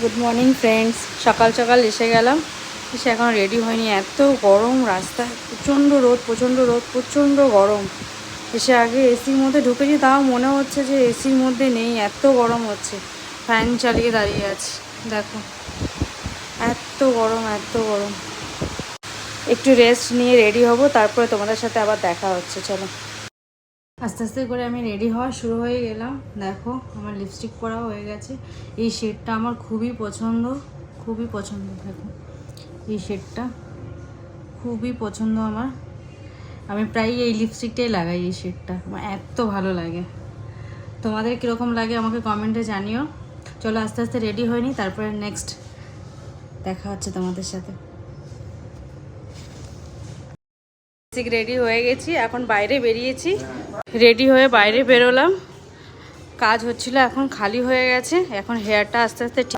Good morning friends. সকাল সকাল এসে গেলাম, এসে এখন রেডি হয়নি। এত গরম রাস্তায়, প্রচণ্ড রোদ প্রচণ্ড রোদ প্রচণ্ড গরম। এসে আগে এসির মধ্যে ঢুকেছি, তাও মনে হচ্ছে যে এসির মধ্যে নেই, এত গরম হচ্ছে। ফ্যান চালিয়ে দাঁড়িয়ে আছি, দেখো এত গরম এত গরম। একটু রেস্ট নিয়ে রেডি হব, তারপরে তোমাদের সাথে আবার দেখা হচ্ছে। চলো, আস্তে আস্তে করে আমি রেডি হওয়া শুরু হয়ে গেলাম। দেখো আমার লিপস্টিক পরা হয়ে গেছে। এই শেডটা আমার খুবই পছন্দ, খুবই পছন্দ। দেখো এই শেডটা খুবই পছন্দ আমার। আমি প্রায় এই লিপস্টিকটাই লাগাই, এই শেডটা আমার এত ভালো লাগে। তোমাদের কীরকম লাগে আমাকে কমেন্টে জানিও। চলো আস্তে আস্তে রেডি হয়নি, তারপরে নেক্সট দেখা হচ্ছে তোমাদের সাথে। রেডি হয়ে গেছি, এখন বাইরে বেরিয়েছি। রেডি হয়ে বাইরে বেরোলাম, কাজ হচ্ছিল, এখন খালি হয়ে গেছে। এখন হেয়ারটা আস্তে আস্তে ঠিক